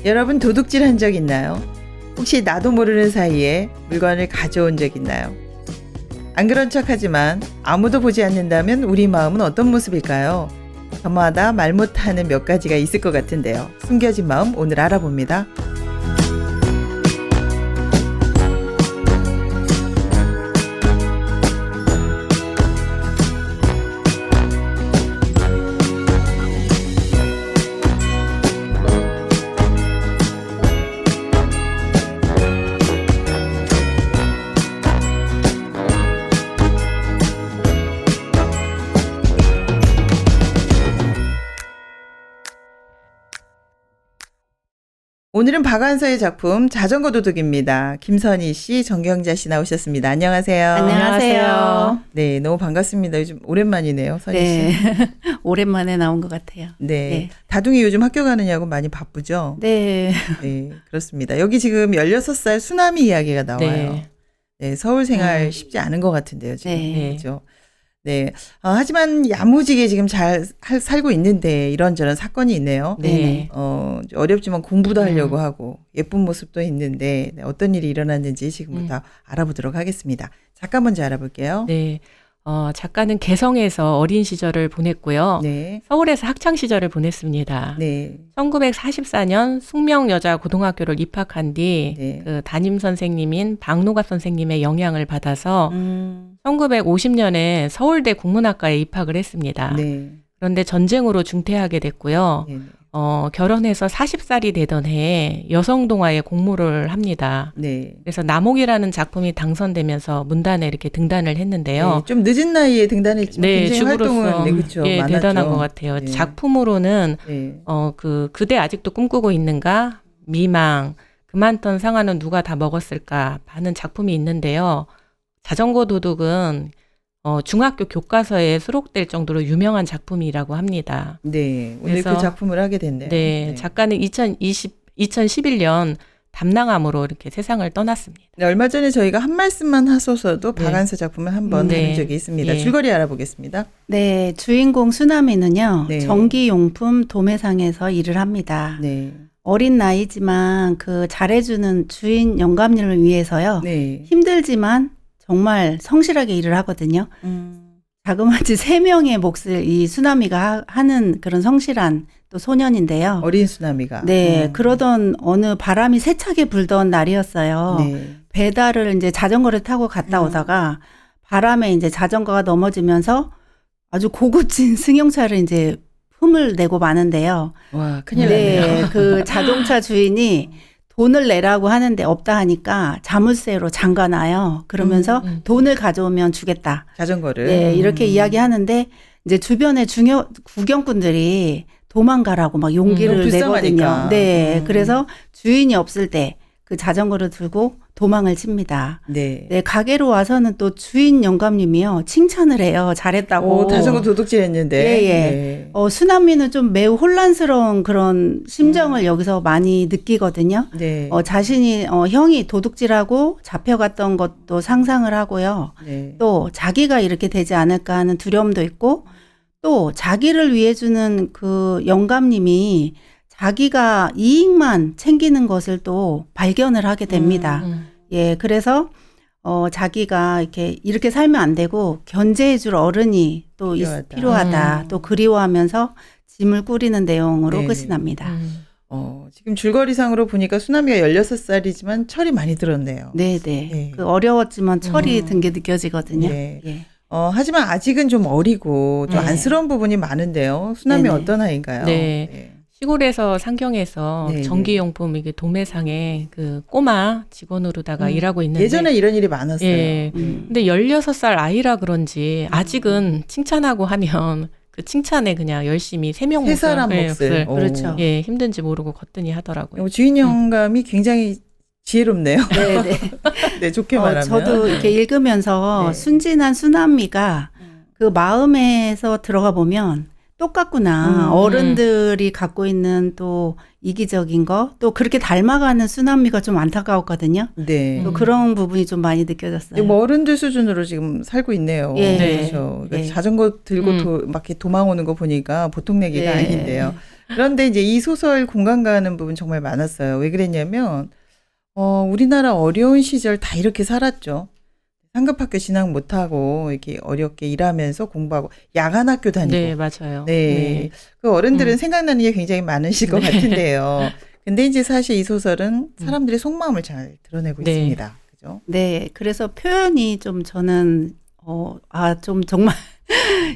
여러분 도둑질 한 적 있나요? 혹시 나도 모르는 사이에 물건을 가져온 적 있나요? 안 그런 척하지만 아무도 보지 않는다면 우리 마음은 어떤 모습일까요? 저마다 말 못하는 몇 가지가 있을 것 같은데요. 숨겨진 마음 오늘 알아봅니다. 오늘은 박완서의 작품 자전거 도둑입니다. 김선희 씨, 정경자 씨 나오셨습니다. 안녕하세요. 안녕하세요. 네, 너무 반갑습니다. 요즘 오랜만이네요, 선희 씨. 네, 오랜만에 나온 것 같아요. 네. 다둥이 요즘 학교 가느냐고 많이 바쁘죠? 네. 네, 그렇습니다. 여기 지금 16살 수나미 이야기가 나와요. 네, 서울 생활 쉽지 않은 것 같은데요, 지금. 네. 그렇죠? 네. 하지만 야무지게 지금 잘 살고 있는데 이런저런 사건이 있네요. 네. 어렵지만 공부도 하려고 하고 예쁜 모습도 있는데 어떤 일이 일어났는지 지금부터 알아보도록 하겠습니다. 작가 먼저 알아볼게요. 네. 작가는 개성에서 어린 시절을 보냈고요. 네. 서울에서 학창 시절을 보냈습니다. 네. 1944년 숙명여자고등학교를 입학한 뒤 네. 그 담임 선생님인 박노갑 선생님의 영향을 받아서 1950년에 서울대 국문학과에 입학을 했습니다. 네. 그런데 전쟁으로 중퇴하게 됐고요. 네. 결혼해서 40살이 되던 해에 여성동화에 공모를 합니다. 네. 그래서 남옥이라는 작품이 당선되면서 문단에 이렇게 등단을 했는데요. 네. 좀 늦은 나이에 등단했지만 굉장히 활동은 그렇죠. 많았죠. 대단한 것 같아요. 네. 작품으로는 네. 그대 아직도 꿈꾸고 있는가? 미망, 그만둔 상아는 누가 다 먹었을까? 하는 작품이 있는데요. 자전거 도둑은 중학교 교과서에 수록될 정도로 유명한 작품이라고 합니다. 네. 오늘 그래서 그 작품을 하게 됐네요. 네, 작가는 2011년 담낭암으로 이렇게 세상을 떠났습니다. 네, 얼마 전에 저희가 한 말씀만 하소서도 네. 박완서 작품을 한번 네. 다룬 적이 있습니다. 예. 줄거리 알아보겠습니다. 네, 주인공 수나미는요, 네. 전기용품 도매상에서 일을 합니다. 네. 어린 나이지만 그 잘해주는 주인 영감님을 위해서요, 네. 힘들지만 정말 성실하게 일을 하거든요. 자그마치 3명의 몫을 이 수나미가 하는 그런 성실한 또 소년인데요. 어린 수나미가. 네, 그러던 어느 바람이 세차게 불던 날이었어요. 네. 배달을 이제 자전거를 타고 갔다 오다가 바람에 이제 자전거가 넘어지면서 아주 고급진 승용차를 이제 흠을 내고 마는데요. 와, 큰일 났네요. 네, 그 자동차 주인이 돈을 내라고 하는데 없다 하니까 자물쇠로 잠가놔요. 그러면서 돈을 가져오면 주겠다. 자전거를. 네, 이렇게 이야기하는데 이제 주변의 구경꾼들이 도망가라고 막 용기를 불쌍하니까. 내거든요. 네, 그래서 주인이 없을 때 그 자전거를 들고 도망을 칩니다. 네. 네, 가게로 와서는 또 주인 영감님이요 칭찬을 해요. 잘했다고. 자전거 도둑질 했는데. 예, 예. 네. 수나미는 좀 매우 혼란스러운 그런 심정을 여기서 많이 느끼거든요. 네. 자신이 형이 도둑질하고 잡혀갔던 것도 상상을 하고요. 네. 또 자기가 이렇게 되지 않을까 하는 두려움도 있고 또 자기를 위해 주는 그 영감님이 자기가 이익만 챙기는 것을 또 발견을 하게 됩니다. 예, 그래서 자기가 이렇게 살면 안 되고 견제해줄 어른이 또 필요하다. 또 그리워하면서 짐을 꾸리는 내용으로 네네. 끝이 납니다. 지금 줄거리상으로 보니까 수나미가 16살이지만 철이 많이 들었네요. 네네. 네. 그 어려웠지만 철이 든 게 느껴지거든요. 네. 예. 하지만 아직은 좀 어리고 좀 네. 안쓰러운 부분이 많은데요. 수나미 네네. 어떤 아이인가요? 네. 시골에서 상경에서 네, 전기용품 이게 도매상에 그 꼬마 직원으로다가 일하고 있는데 예전에 이런 일이 많았어요. 예. 근데 16살 아이라 그런지 아직은 칭찬하고 하면 그 칭찬에 그냥 열심히 세 사람 몫을. 몫을 그렇죠. 예, 힘든지 모르고 거뜬히 하더라고요. 주인 영감이 굉장히 지혜롭네요. 네네. 네, 좋게 말하면. 저도 이렇게 읽으면서 네. 순진한 수나미가 그 마음에서 들어가 보면 똑같구나. 어른들이 갖고 있는 또 이기적인 거, 또 그렇게 닮아가는 수남미가 좀 안타까웠거든요. 네. 또 그런 부분이 좀 많이 느껴졌어요. 뭐 어른들 수준으로 지금 살고 있네요. 예. 그렇죠. 그러니까 예. 자전거 들고 막 이렇게 도망오는 거 보니까 보통 얘기가 예. 아닌데요. 그런데 이제 이 소설 공감 가는 부분 정말 많았어요. 왜 그랬냐면 우리나라 어려운 시절 다 이렇게 살았죠. 상급학교 진학 못하고 이렇게 어렵게 일하면서 공부하고 야간 학교 다니고. 네, 맞아요. 네. 그 어른들은 생각나는 게 굉장히 많으실 것 같은데요. 근데 이제 사실 이 소설은 사람들의 속마음을 잘 드러내고 네. 있습니다. 그죠? 네, 그래서 표현이 좀 저는 좀 정말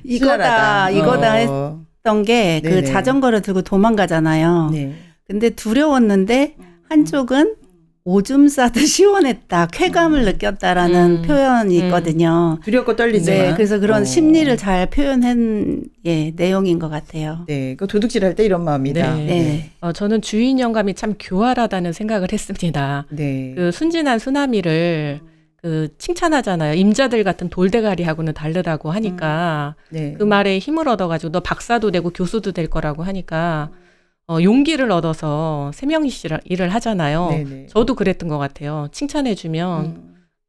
이거다 했던 게 그 네네. 자전거를 들고 도망가잖아요. 네. 근데 두려웠는데 한쪽은 오줌 싸듯 시원했다, 쾌감을 느꼈다라는 표현이 있거든요. 두렵고 떨리지만. 네, 그래서 그런 심리를 잘 표현한 내용인 것 같아요. 네, 그 도둑질할 때 이런 마음이다. 네. 네. 저는 주인 영감이 참 교활하다는 생각을 했습니다. 네. 그 순진한 수나미를 그 칭찬하잖아요. 임자들 같은 돌대가리하고는 다르다고 하니까 네. 그 말에 힘을 얻어가지고 너 박사도 되고 교수도 될 거라고 하니까 용기를 얻어서 세명시 일을 하잖아요. 네네. 저도 그랬던 것 같아요. 칭찬해주면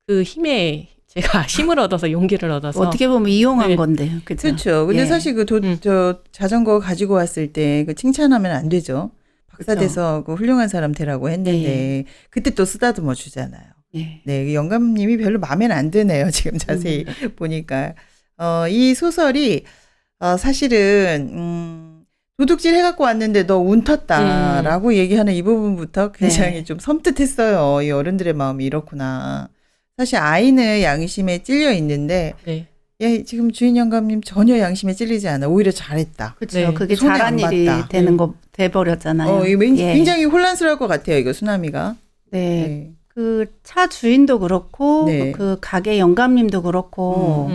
그 힘에 제가 힘을 얻어서 용기를 얻어서 어떻게 보면 이용한 네. 건데요. 그렇죠? 그렇죠. 근데 예. 사실 저 자전거 가지고 왔을 때 그 칭찬하면 안 되죠. 박사 그쵸. 돼서 그 훌륭한 사람 되라고 했는데 그때 또 쓰다듬어 주잖아요. 예. 네, 그 영감님이 별로 마음에 안 드네요. 지금 자세히 보니까. 이 소설이 사실은 도둑질 해갖고 왔는데 너 운 텄다라고 얘기하는 이 부분부터 굉장히 네. 좀 섬뜩했어요. 이 어른들의 마음이 이렇구나. 사실 아이는 양심에 찔려 있는데 네. 야, 지금 주인 영감님 전혀 양심에 찔리지 않아. 오히려 잘했다. 그렇죠. 네. 그게 손에 잘한 안 일이 봤다. 돼버렸잖아요. 이거 예. 굉장히 혼란스러울 것 같아요. 이거 수나미가. 네. 네. 그 차 주인도 그렇고 네. 그 가게 영감님도 그렇고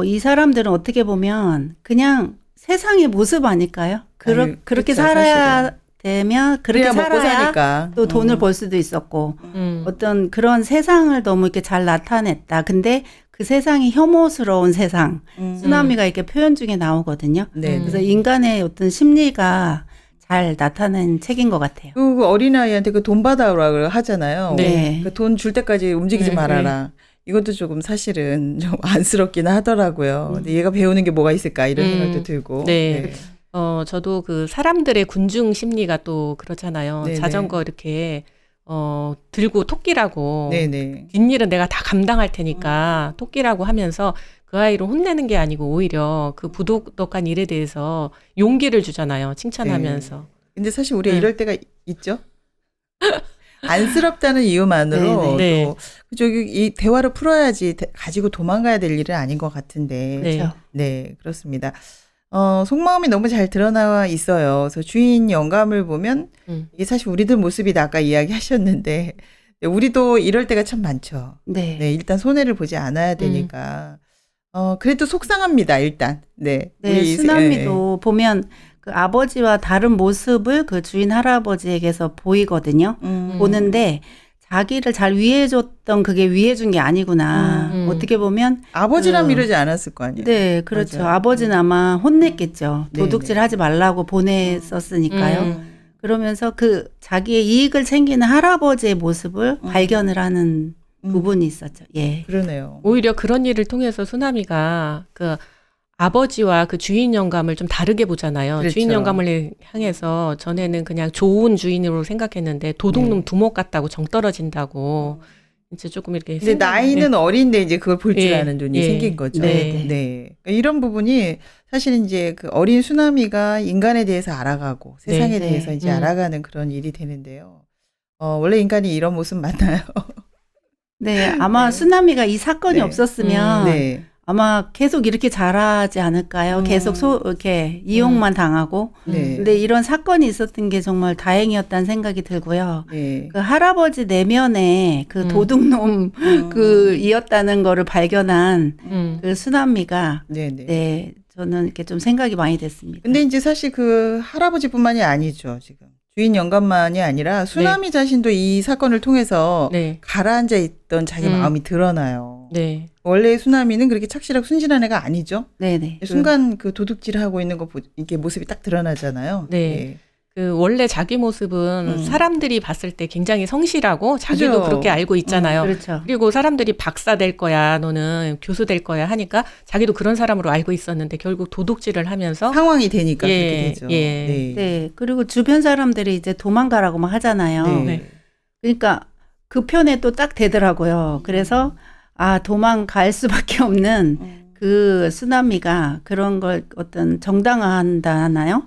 이 사람들은 어떻게 보면 그냥 세상의 모습 아닐까요? 아유, 그렇게 그쵸, 살아야 되면 그렇게 그래야 먹고 살아야 사니까. 또 돈을 벌 수도 있었고 어떤 그런 세상을 너무 이렇게 잘 나타냈다. 근데 그 세상이 혐오스러운 세상, 쓰나미가 이렇게 표현 중에 나오거든요. 네. 그래서 인간의 어떤 심리가 잘 나타낸 책인 것 같아요. 그 어린아이한테 그 돈 받아오라고 하잖아요. 네. 그 돈 줄 때까지 움직이지 네, 말아라. 이것도 조금 사실은 좀 안쓰럽긴 하더라고요. 근데 얘가 배우는 게 뭐가 있을까 이런 생각도 들고. 네. 저도 그 사람들의 군중 심리가 또 그렇잖아요. 네네. 자전거 이렇게 들고 토끼라고 네네. 뒷일은 내가 다 감당할 테니까 토끼라고 하면서 그 아이를 혼내는 게 아니고 오히려 그 부도덕한 일에 대해서 용기를 주잖아요. 칭찬하면서. 근데 사실 우리가 이럴 때가 있죠. 안쓰럽다는 이유만으로 네. 또 저기 이 대화를 풀어야지 가지고 도망가야 될 일은 아닌 것 같은데. 네. 그렇죠. 네, 그렇습니다. 속마음이 너무 잘 드러나와 있어요. 그래서 주인 영감을 보면 이게 사실 우리들 모습이다 아까 이야기하셨는데 우리도 이럴 때가 참 많죠. 네. 네, 일단 손해를 보지 않아야 되니까. 그래도 속상합니다, 일단. 네. 네, 우리 수남미도 보면 그 아버지와 다른 모습을 그 주인 할아버지에게서 보이거든요. 보는데 자기를 잘 위해줬던 그게 위해준 게 아니구나. 어떻게 보면 아버지라면 이러지 않았을 거 아니에요. 네, 그렇죠. 맞아요. 아버지는 아마 혼냈겠죠. 네, 도둑질 하지 말라고 보냈었으니까요. 음. 그러면서 그 자기의 이익을 챙기는 할아버지의 모습을 발견을 하는 부분이 있었죠. 예. 그러네요. 오히려 그런 일을 통해서 수나미가 그 아버지와 그 주인 영감을 좀 다르게 보잖아요. 그렇죠. 주인 영감을 향해서 전에는 그냥 좋은 주인으로 생각했는데 도둑놈 네. 두목 같다고 정 떨어진다고 이제 조금 이렇게 근데 나이는 어린데 이제 그걸 볼 줄 예, 아는 눈이 예. 생긴 거죠. 네. 네. 그러니까 이런 부분이 사실은 이제 그 어린 수나미가 인간에 대해서 알아가고 세상에 네. 대해서 이제 알아가는 그런 일이 되는데요. 원래 인간이 이런 모습 맞나요? 네, 아마 수나미가 이 사건이 네. 없었으면 네. 아마 계속 이렇게 자라지 않을까요? 계속 이렇게 이용만 당하고. 네. 근데 이런 사건이 있었던 게 정말 다행이었다는 생각이 들고요. 네. 그 할아버지 내면에 그 도둑놈 이었다는 거를 발견한 그 수남미가 네네. 네, 저는 이렇게 좀 생각이 많이 됐습니다. 근데 이제 사실 그 할아버지뿐만이 아니죠, 지금. 주인 영감만이 아니라 수나미 자신도 이 사건을 통해서 네. 가라앉아 있던 자기 마음이 드러나요. 네. 원래 수나미는 그렇게 착실하고 순진한 애가 아니죠. 네네. 순간 그 도둑질하고 있는 거 이게 모습이 딱 드러나잖아요. 네. 예. 그 원래 자기 모습은 사람들이 봤을 때 굉장히 성실하고 자기도 그죠. 그렇게 알고 있잖아요. 그렇죠. 그리고 사람들이 박사 될 거야, 너는 교수 될 거야 하니까 자기도 그런 사람으로 알고 있었는데 결국 도둑질을 하면서 상황이 되니까 예, 그렇게 되죠. 예. 네. 네. 그리고 주변 사람들이 이제 도망가라고 막 하잖아요. 네. 네. 그러니까 그 편에 또 딱 되더라고요. 그래서 아, 도망갈 수밖에 없는 그 쓰나미가 그런 걸 어떤 정당화한다 하나요?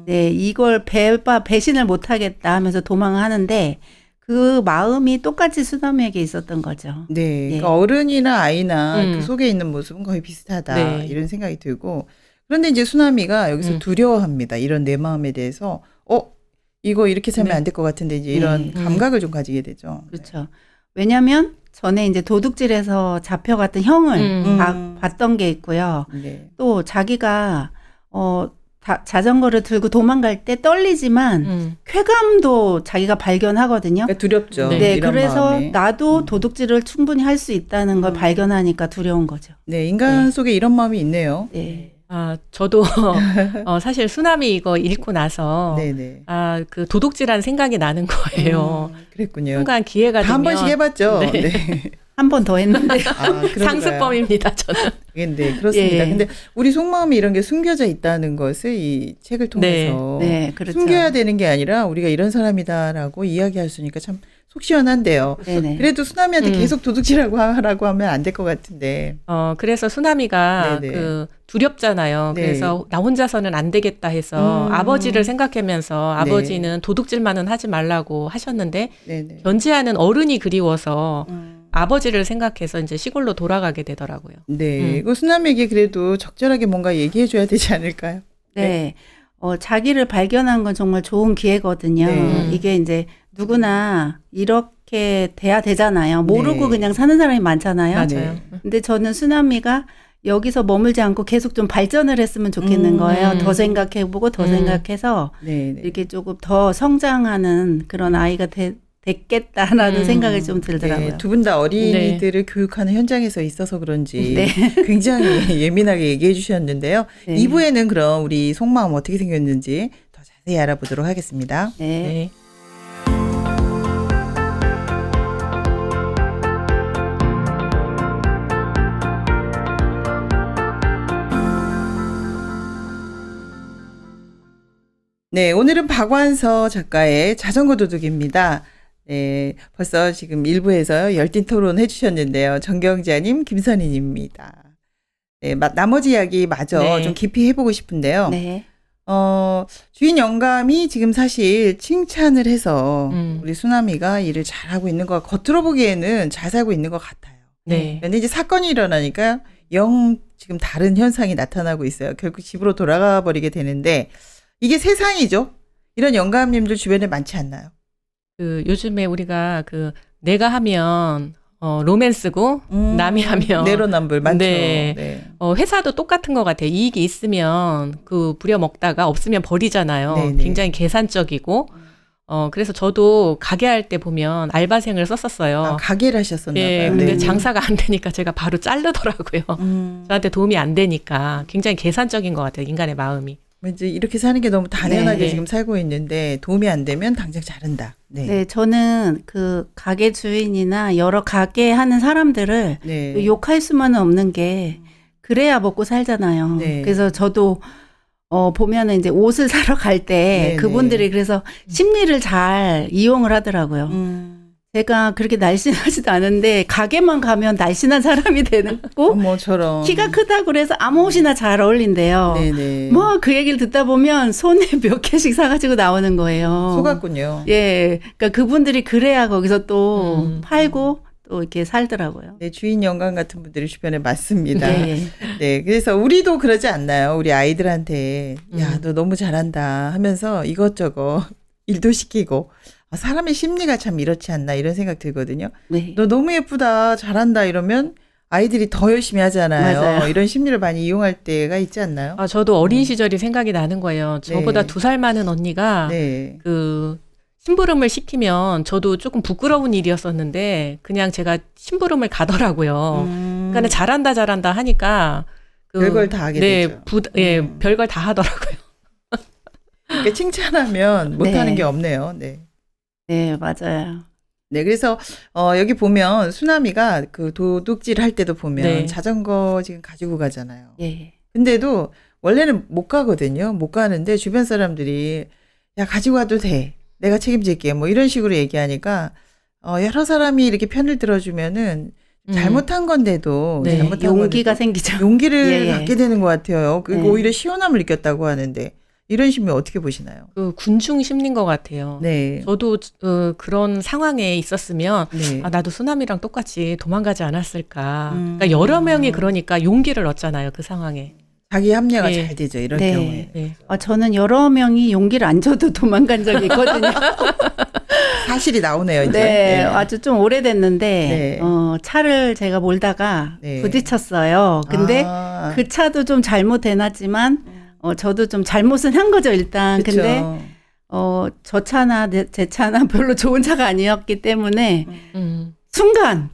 네, 이걸 배신을 못 하겠다 하면서 도망하는데 그 마음이 똑같이 쓰나미에게 있었던 거죠. 네. 예. 그러니까 어른이나 아이나 음. 그 속에 있는 모습은 거의 비슷하다. 네. 이런 생각이 들고. 그런데 이제 수나미가 여기서 두려워합니다. 이런 내 마음에 대해서 이거 이렇게 살면 네. 안 될 것 같은데 이제 이런 음. 감각을 좀 가지게 되죠. 그렇죠. 왜냐하면 전에 이제 도둑질해서 잡혀갔던 형을 봤던 게 있고요. 네. 또 자기가 자전거를 들고 도망갈 때 떨리지만 쾌감도 자기가 발견하거든요. 그러니까 두렵죠. 네. 네, 이런 그래서 마음에. 나도 도둑질을 충분히 할 수 있다는 걸 발견하니까 두려운 거죠. 네, 인간 속에 이런 마음이 있네요. 네. 아, 저도 사실 쓰나미 이거 읽고 나서 네네. 아, 그 도둑질한 생각이 나는 거예요. 그랬군요. 순간 기회가 다 한 되면 번씩 해봤죠. 네. 네. 한 번 더 했는데 그런가요? 상습범입니다, 저는. 네, 그렇습니다. 예. 근데 우리 속마음이 이런 게 숨겨져 있다는 것을 이 책을 통해서 네, 그렇죠. 숨겨야 되는 게 아니라 우리가 이런 사람이다라고 이야기할 수 있으니까 참 속 시원한데요. 네네. 그래도 수나미한테 계속 도둑질하고 하라고 하면 안 될 것 같은데. 그래서 수나미가 네네. 그 두렵잖아요. 네. 그래서 나 혼자서는 안 되겠다 해서 아버지를 생각하면서 네. 아버지는 도둑질만은 하지 말라고 하셨는데 네네. 견제하는 어른이 그리워서 아버지를 생각해서 이제 시골로 돌아가게 되더라고요. 네, 이거 수나미에게 그래도 적절하게 뭔가 얘기해줘야 되지 않을까요? 네. 자기를 발견한 건 정말 좋은 기회거든요. 네. 이게 이제 누구나 이렇게 돼야 되잖아요. 모르고 네. 그냥 사는 사람이 많잖아요. 맞아요. 근데 저는 쓰나미가 여기서 머물지 않고 계속 좀 발전을 했으면 좋겠는 거예요. 더 생각해보고 더 생각해서 네, 네. 이렇게 조금 더 성장하는 그런 아이가 됐겠다라는 생각이 좀 들더라고요. 네, 두 분 다 어린이들을 교육하는 현장에서 있어서 그런지 네. 굉장히 예민하게 얘기해 주셨는데요. 네. 2부에는 그럼 우리 속마음 어떻게 생겼는지 더 자세히 알아보도록 하겠습니다. 네. 네. 네, 오늘은 박완서 작가의 자전거 도둑입니다. 네, 벌써 지금 1부에서 열띤 토론 해주셨는데요. 정경자님, 김선희님입니다. 네, 나머지 이야기 마저 네. 좀 깊이 해보고 싶은데요. 네. 주인 영감이 지금 사실 칭찬을 해서 음. 우리 수나미가 일을 잘하고 있는 것, 겉으로 보기에는 잘 살고 있는 것 같아요. 네. 근데 이제 사건이 일어나니까 지금 다른 현상이 나타나고 있어요. 결국 집으로 돌아가 버리게 되는데 이게 세상이죠. 이런 영감님들 주변에 많지 않나요? 그 요즘에 우리가 그 내가 하면 로맨스고 남이 하면 내로남불 많죠. 네. 네. 회사도 똑같은 것 같아요. 이익이 있으면 그 부려먹다가 없으면 버리잖아요. 네네. 굉장히 계산적이고 그래서 저도 가게 할 때 보면 알바생을 썼었어요. 가게를 하셨었나 예, 봐요. 근데 네. 장사가 안 되니까 제가 바로 자르더라고요. 저한테 도움이 안 되니까 굉장히 계산적인 것 같아요. 인간의 마음이. 이제 이렇게 사는 게 너무 당연하게 네. 지금 살고 있는데 도움이 안 되면 당장 자른다. 네. 네, 저는 그 가게 주인이나 여러 가게 하는 사람들을 네. 욕할 수만은 없는 게 그래야 먹고 살잖아요. 네. 그래서 저도 보면은 이제 옷을 사러 갈 때 네네. 그분들이 그래서 심리를 잘 이용을 하더라고요. 제가 그렇게 날씬하지도 않은데 가게만 가면 날씬한 사람이 되고 어머처럼. 키가 크다고 그래서 아무 옷이나 잘 어울린대요. 네네. 뭐 그 얘기를 듣다 보면 손에 몇 개씩 사가지고 나오는 거예요. 속았군요. 예, 그러니까 그분들이 그래야 거기서 또 팔고 또 이렇게 살더라고요. 네, 주인 영감 같은 분들이 주변에 많습니다. 네. 네, 그래서 우리도 그러지 않나요? 우리 아이들한테 야, 너 너무 잘한다 하면서 이것저것 일도 시키고 사람의 심리가 참 이렇지 않나 이런 생각 들거든요. 네. 너 너무 예쁘다, 잘한다 이러면 아이들이 더 열심히 하잖아요. 맞아요. 이런 심리를 많이 이용할 때가 있지 않나요? 저도 어린 시절이 생각이 나는 거예요. 저보다 네. 2살 많은 언니가 네. 그 심부름을 시키면 저도 조금 부끄러운 일이었었는데 그냥 제가 심부름을 가더라고요. 그러니까 잘한다 하니까 별걸 다 하게 되죠. 별걸 다 하더라고요. 그러니까 칭찬하면 못하는 네. 게 없네요. 네. 네, 맞아요. 네, 그래서 여기 보면 수남이가 그 도둑질 할 때도 보면 네. 자전거 지금 가지고 가잖아요. 예. 근데도 원래는 못 가거든요. 못 가는데 주변 사람들이 야 가지고 가도 돼. 내가 책임질게. 뭐 이런 식으로 얘기하니까 여러 사람이 이렇게 편을 들어주면은 잘못한 건데도 네, 잘못한 용기가 건데도 생기죠. 용기를 예, 예. 갖게 되는 것 같아요. 그리고 네. 오히려 시원함을 느꼈다고 하는데 이런 심리 어떻게 보시나요? 그 군중 심리인 것 같아요. 네. 저도 그런 상황에 있었으면 네. 나도 수남이랑 똑같이 도망가지 않았을까. 그러니까 여러 명이 그러니까 용기를 얻잖아요. 그 상황에. 자기 합리화가 네. 잘 되죠. 이럴 네. 경우에. 네. 저는 여러 명이 용기를 안 줘도 도망간 적이 있거든요. 사실이 나오네요. 이제. 네, 아주 좀 오래됐는데 네. 차를 제가 몰다가 네. 부딪혔어요. 근데 아, 그 차도 좀 잘못해놨지만 저도 좀 잘못은 한 거죠 일단. 그쵸. 근데 저 차나 제 차나 별로 좋은 차가 아니었기 때문에 순간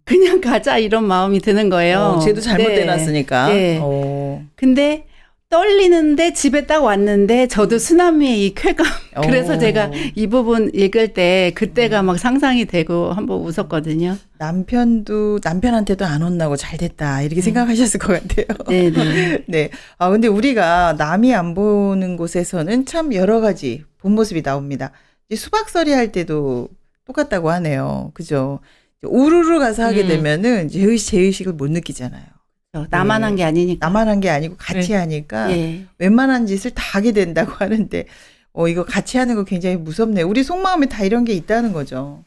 그냥 가자 이런 마음이 드는 거예요. 쟤도 잘못해놨으니까. 네. 어. 근데 떨리는데 집에 딱 왔는데 저도 쓰나미의 이 쾌감. 그래서 어. 제가 이 부분 읽을 때 그때가 막 상상이 되고 한번 웃었거든요. 남편한테도 안 혼나고 잘 됐다 이렇게 생각하셨을 것 같아요. 네네. 네. 근데 우리가 남이 안 보는 곳에서는 참 여러 가지 본 모습이 나옵니다. 이제 수박서리 할 때도 똑같다고 하네요. 그죠? 우르르 가서 하게 되면은 이제 제의식을 못 느끼잖아요. 나만 네. 한 게 아니니까. 나만 한 게 아니고 같이 네. 하니까 예. 웬만한 짓을 다 하게 된다고 하는데 이거 같이 하는 거 굉장히 무섭네요. 우리 속마음에 다 이런 게 있다는 거죠.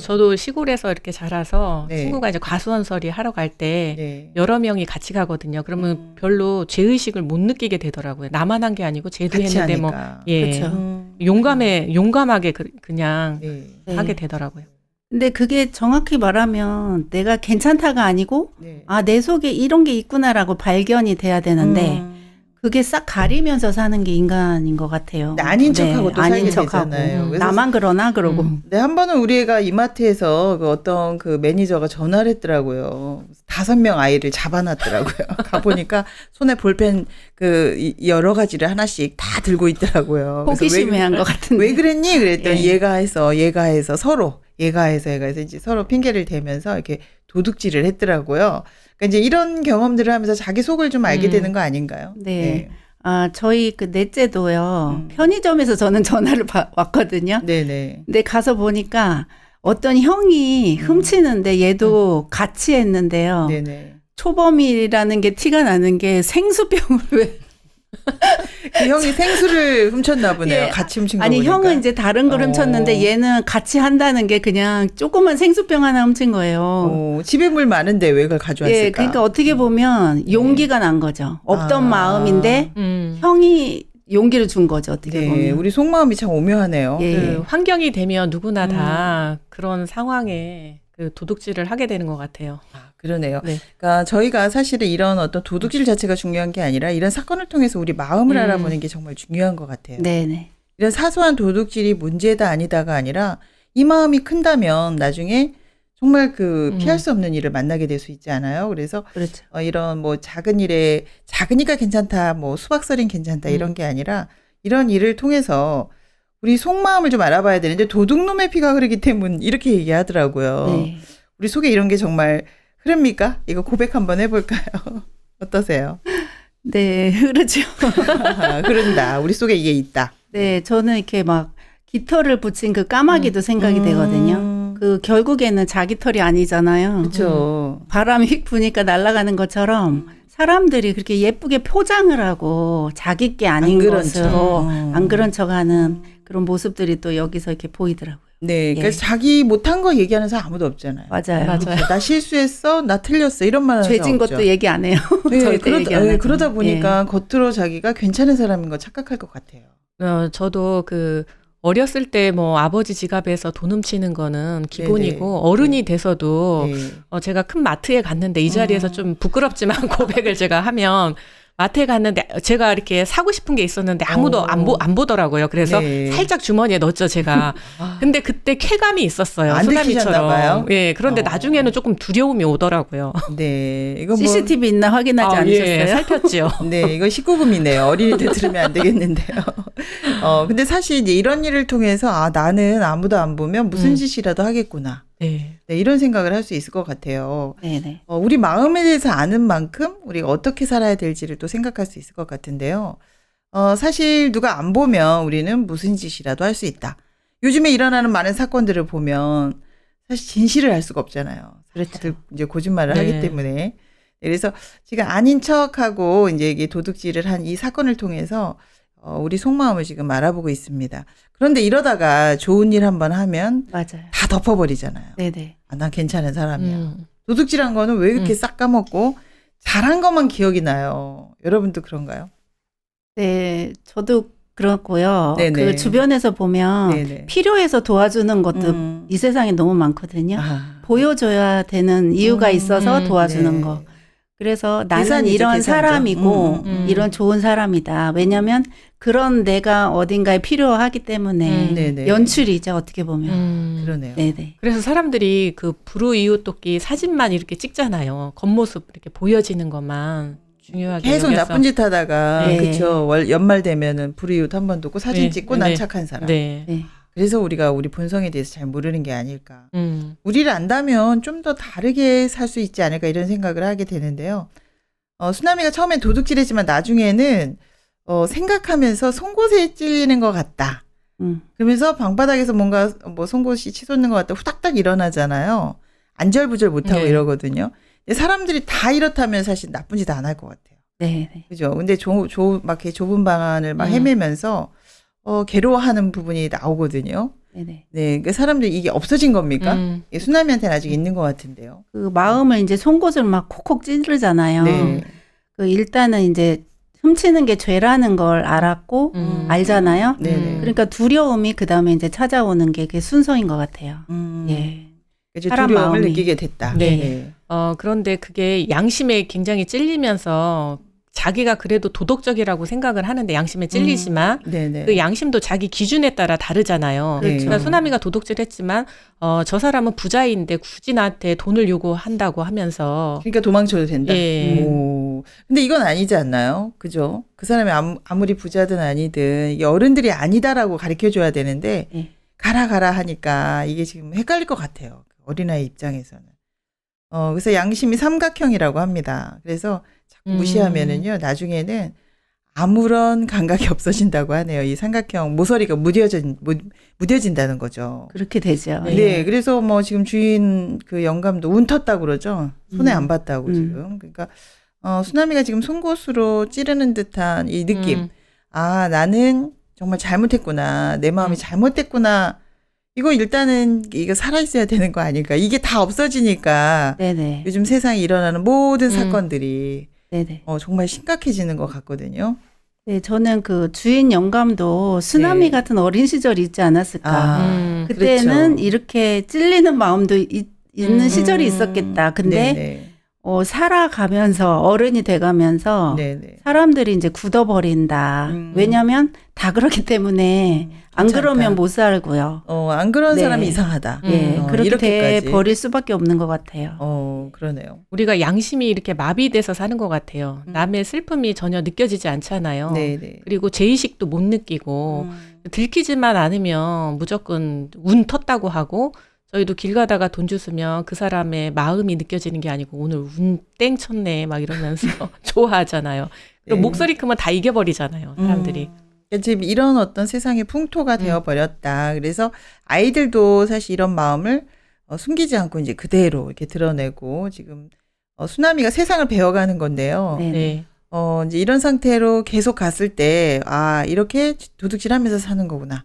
저도 시골에서 이렇게 자라서 네. 친구가 이제 과수원설이 하러 갈 때 네. 여러 명이 같이 가거든요. 그러면 별로 죄의식을 못 느끼게 되더라고요. 나만 한 게 아니고 쟤도 같이 했는데 하니까. 그렇죠. 용감하게 그냥 네. 네. 하게 되더라고요. 근데 그게 정확히 말하면 내가 괜찮다가 아니고 네. 내 속에 이런 게 있구나라고 발견이 돼야 되는데 그게 싹 가리면서 사는 게 인간인 것 같아요. 근데 아닌 척하고 또 아닌 살게 척하고 되잖아요. 그래서 나만 그러나 그러고. 네, 한 번은 우리 애가 이마트에서 그 어떤 그 매니저가 전화를 했더라고요. 5명 아이를 잡아놨더라고요. 가보니까 손에 볼펜 여러 가지를 하나씩 다 들고 있더라고요. 그래서 호기심에 한 것 같은데. 왜 그랬니? 그랬더니 예. 얘가 해서 서로 얘가 해서 이제 서로 핑계를 대면서 이렇게 도둑질을 했더라고요. 그러니까 이제 이런 경험들을 하면서 자기 속을 좀 알게 되는 거 아닌가요? 네. 저희 그 넷째도요. 편의점에서 저는 전화를 왔거든요. 네네. 근데 가서 보니까 어떤 형이 훔치는데 얘도 같이 했는데요. 네네. 초범이라는 게 티가 나는 게 생수병을 왜 그 형이 생수를 훔쳤나 보네요. 예. 같이 훔친 거 아니 보니까. 형은 이제 다른 걸 훔쳤는데 얘는 같이 한다는 게 그냥 조그만 생수병 하나 훔친 거예요. 집에 물 많은데 왜 그걸 가져왔을까? 예, 그러니까 어떻게 보면 용기가 난 거죠. 없던 마음인데 형이 용기를 준 거죠. 어떻게 네, 보면. 우리 속마음이 참 오묘하네요. 예. 그 환경이 되면 누구나 다 그런 상황에 그 도둑질을 하게 되는 것 같아요. 그러네요. 네. 그러니까 저희가 사실은 이런 어떤 도둑질 자체가 중요한 게 아니라 이런 사건을 통해서 우리 마음을 알아보는 게 정말 중요한 것 같아요. 네네. 이런 사소한 도둑질이 문제다 아니다가 아니라 이 마음이 큰다면 나중에 정말 피할 수 없는 일을 만나게 될 수 있지 않아요? 그래서 그렇죠. 이런 뭐 작으니까 괜찮다, 뭐 수박설인 괜찮다 이런 게 아니라 이런 일을 통해서 우리 속마음을 좀 알아봐야 되는데 도둑놈의 피가 흐르기 때문에 이렇게 얘기하더라고요. 네. 우리 속에 이런 게 정말 흐릅니까? 이거 고백 한번 해볼까요? 어떠세요? 네, 흐르죠. 흐른다. 우리 속에 이게 있다. 네, 저는 이렇게 막 깃털을 붙인 그 까마귀도 생각이 되거든요. 그 결국에는 자기 털이 아니잖아요. 그렇죠. 바람이 휙 부니까 날아가는 것처럼 사람들이 그렇게 예쁘게 포장을 하고 자기 게 아닌 안 그런 것으로 척. 안 그런 척하는 그런 모습들이 또 여기서 이렇게 보이더라고요. 네, 그러니까 예. 자기 못한 거 얘기하는 사람 아무도 없잖아요. 맞아요. 나 실수했어, 나 틀렸어 이런 말 하는 사람 죄진 없죠. 것도 얘기 안 해요. 네, 절대 얘기 안 하죠. 그러다 보니까 겉으로 자기가 괜찮은 사람인 거 착각할 것 같아요. 저도 어렸을 때 뭐 아버지 지갑에서 돈 훔치는 거는 기본이고 네네. 어른이 돼서도 네. 제가 큰 마트에 갔는데 이 자리에서 좀 부끄럽지만 고백을 제가 하면 마트에 갔는데 제가 이렇게 사고 싶은 게 있었는데 아무도 안 보더라고요. 그래서 네. 살짝 주머니에 넣었죠, 제가. 근데 그때 쾌감이 있었어요. 안 들키셨나 봐요? 예, 그런데 나중에는 조금 두려움이 오더라고요. 네, 이거 뭐 CCTV 있나 확인하지 않으셨어요? 예, 살폈죠. 네, 이거 19금이네요. 어린이들 들으면 안 되겠는데요. 근데 사실 이제 이런 일을 통해서 나는 아무도 안 보면 무슨 짓이라도 하겠구나. 네. 네, 이런 생각을 할 수 있을 것 같아요. 네네. 우리 마음에 대해서 아는 만큼 우리가 어떻게 살아야 될지를 또 생각할 수 있을 것 같은데요. 사실 누가 안 보면 우리는 무슨 짓이라도 할 수 있다. 요즘에 일어나는 많은 사건들을 보면 사실 진실을 알 수가 없잖아요. 그렇죠. 이제 거짓말을 네. 하기 때문에. 그래서 지금 아닌 척하고 이제 이게 도둑질을 한 이 사건을 통해서 우리 속마음을 지금 알아보고 있습니다. 그런데 이러다가 좋은 일 한번 하면 맞아요. 다 덮어버리잖아요. 네네. 난 괜찮은 사람이야. 도둑질한 거는 왜 이렇게 싹 까먹고 잘한 것만 기억이 나요. 여러분도 그런가요? 네, 저도 그렇고요. 네네. 그 주변에서 보면 네네. 필요해서 도와주는 것도 이 세상에 너무 많거든요. 보여줘야 되는 이유가 있어서 도와주는 네. 거. 그래서 나는 계산이죠, 이런 계산이죠. 사람이고 이런 좋은 사람이다. 왜냐하면 그런 내가 어딘가에 필요하기 때문에 네네. 연출이죠. 어떻게 보면. 그러네요. 네네. 그래서 사람들이 그 불우이웃돕기 사진만 이렇게 찍잖아요. 겉모습 이렇게 보여지는 것만 중요하게 계속 여겨서. 나쁜 짓 하다가 네. 그쵸. 연말 되면은 불이웃 한 번 듣고 사진 네, 찍고 네. 난 착한 사람. 네. 네. 그래서 우리가 우리 본성에 대해서 잘 모르는 게 아닐까. 음. 우리를 안다면 좀 더 다르게 살 수 있지 않을까 이런 생각을 하게 되는데요. 수나미가 처음엔 도둑질했지만 나중에는 생각하면서 송곳에 찔리는 것 같다. 그러면서 방바닥에서 뭔가 뭐 송곳이 치솟는 것 같다 후딱딱 일어나잖아요. 안절부절 못하고 네. 이러거든요. 근데 사람들이 다 이렇다면 사실 나쁜 짓 안 할 것 같아요. 네네. 그죠? 근데 막 이렇게 좁은 방안을 막 헤매면서 괴로워하는 부분이 나오거든요. 네네. 네, 그 사람들이 이게 없어진 겁니까? 이게 수나미한테는 아직 있는 것 같은데요. 그 마음을 이제 송곳을 막 콕콕 찌르잖아요. 네. 그 일단은 이제 훔치는 게 죄라는 걸 알았고 알잖아요. 네네. 그러니까 두려움이 그 다음에 이제 찾아오는 게 그게 순서인 것 같아요. 예. 이제 사람 두려움을 마음이. 느끼게 됐다. 네. 그런데 그게 양심에 굉장히 찔리면서 자기가 그래도 도덕적이라고 생각을 하는데 양심에 찔리지만 네네. 그 양심도 자기 기준에 따라 다르잖아요. 그렇죠. 그러니까 수나미가 도둑질했지만 저 사람은 부자인데 굳이 나한테 돈을 요구한다고 하면서 그러니까 도망쳐도 된다. 예. 오. 근데 이건 아니지 않나요? 그죠? 그 사람이 아무리 부자든 아니든 이 어른들이 아니다라고 가르쳐줘야 되는데 예. 가라 하니까 이게 지금 헷갈릴 것 같아요. 어린아이 입장에서는. 그래서 양심이 삼각형이라고 합니다. 그래서 자꾸 무시하면은요, 나중에는 아무런 감각이 없어진다고 하네요. 이 삼각형 모서리가 무뎌진다는 거죠. 그렇게 되죠. 네, 그래서 뭐 지금 주인 그 영감도 운 텄다고 그러죠. 손해 안 봤다고 지금. 그러니까 수나미가 지금 송곳으로 찌르는 듯한 이 느낌. 나는 정말 잘못했구나. 내 마음이 잘못됐구나. 이거 일단은 이거 살아있어야 되는 거 아닐까. 이게 다 없어지니까 네네. 요즘 세상에 일어나는 모든 사건들이 네네. 정말 심각해지는 것 같거든요. 네, 저는 그 주인 영감도 수나미 네. 같은 어린 시절이 있지 않았을까. 그때는 그렇죠. 이렇게 찔리는 마음도 있는 시절이 있었겠다. 근데 네네. 살아가면서 어른이 돼가면서 네네. 사람들이 이제 굳어버린다. 왜냐하면 다 그렇기 때문에 안 괜찮다. 그러면 못 살고요. 안 그런 네. 사람이 이상하다. 예, 그렇게 이렇게까지. 돼 버릴 수밖에 없는 것 같아요. 그러네요. 우리가 양심이 이렇게 마비돼서 사는 것 같아요. 남의 슬픔이 전혀 느껴지지 않잖아요. 네네. 그리고 죄의식도 못 느끼고 들키지만 않으면 무조건 운 텄다고 하고 저희도 길 가다가 돈 주스면 그 사람의 마음이 느껴지는 게 아니고 오늘 운 땡 쳤네 막 이러면서 좋아하잖아요. 그리고 네. 목소리 크면 다 이겨버리잖아요. 사람들이. 그러니까 지금 이런 어떤 세상의 풍토가 되어버렸다. 그래서 아이들도 사실 이런 마음을 숨기지 않고 이제 그대로 이렇게 드러내고 지금 수나미가 세상을 배워가는 건데요. 네. 네. 이제 이런 상태로 계속 갔을 때, 이렇게 도둑질 하면서 사는 거구나.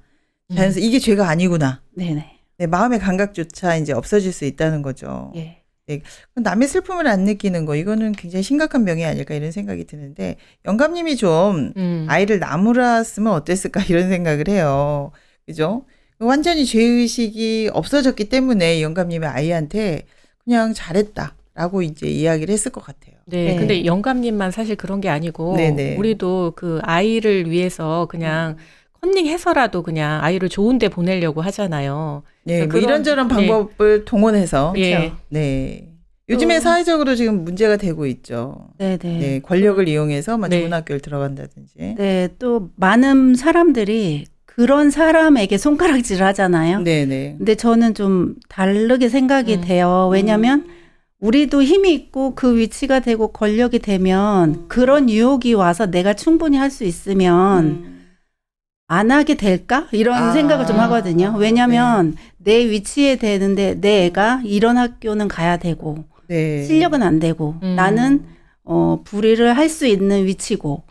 자연스 이게 죄가 아니구나. 네네. 네, 마음의 감각조차 이제 없어질 수 있다는 거죠. 예. 네, 남의 슬픔을 안 느끼는 거, 이거는 굉장히 심각한 병이 아닐까 이런 생각이 드는데, 영감님이 좀 아이를 나무랐으면 어땠을까 이런 생각을 해요. 그죠? 완전히 죄의식이 없어졌기 때문에 영감님이 아이한테 그냥 잘했다. 라고 이제 이야기를 했을 것 같아요. 네, 네. 근데 영감님만 사실 그런 게 아니고 네네. 우리도 그 아이를 위해서 그냥 컨닝해서라도 그냥 아이를 좋은 데 보내려고 하잖아요. 네, 뭐 그런- 이런저런 네. 방법을 동원해서. 예. 네. 요즘에 사회적으로 지금 문제가 되고 있죠. 네네. 네, 권력을 이용해서 뭐 네. 좋은 학교를 들어간다든지. 네, 또 많은 사람들이 그런 사람에게 손가락질을 하잖아요. 네네. 근데 저는 좀 다르게 생각이 돼요. 왜냐면 우리도 힘이 있고 그 위치가 되고 권력이 되면 그런 유혹이 와서 내가 충분히 할 수 있으면 안 하게 될까? 이런 생각을 좀 하거든요. 왜냐면 내 위치에 되는데 내 애가 이런 학교는 가야 되고 네. 실력은 안 되고 나는 불의를 할 수 있는 위치고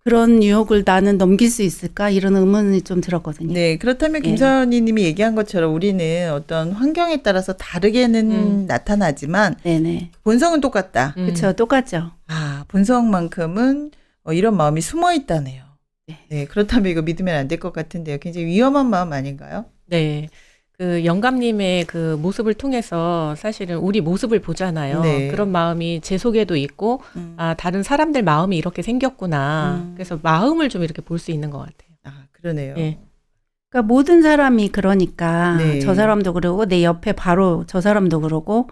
그런 유혹을 나는 넘길 수 있을까? 이런 의문이 좀 들었거든요. 네, 그렇다면 예. 김선희 님이 얘기한 것처럼 우리는 어떤 환경에 따라서 다르게는 나타나지만 네네. 본성은 똑같다. 그렇죠. 똑같죠. 아, 본성만큼은 이런 마음이 숨어 있다네요. 네. 네, 그렇다면 이거 믿으면 안 될 것 같은데요. 굉장히 위험한 마음 아닌가요? 네. 그 영감님의 그 모습을 통해서 사실은 우리 모습을 보잖아요. 네. 그런 마음이 제 속에도 있고, 아, 다른 사람들 마음이 이렇게 생겼구나. 그래서 마음을 좀 이렇게 볼 수 있는 것 같아요. 아, 그러네요. 예. 그러니까 모든 사람이 그러니까 네. 저 사람도 그러고 내 옆에 바로 저 사람도 그러고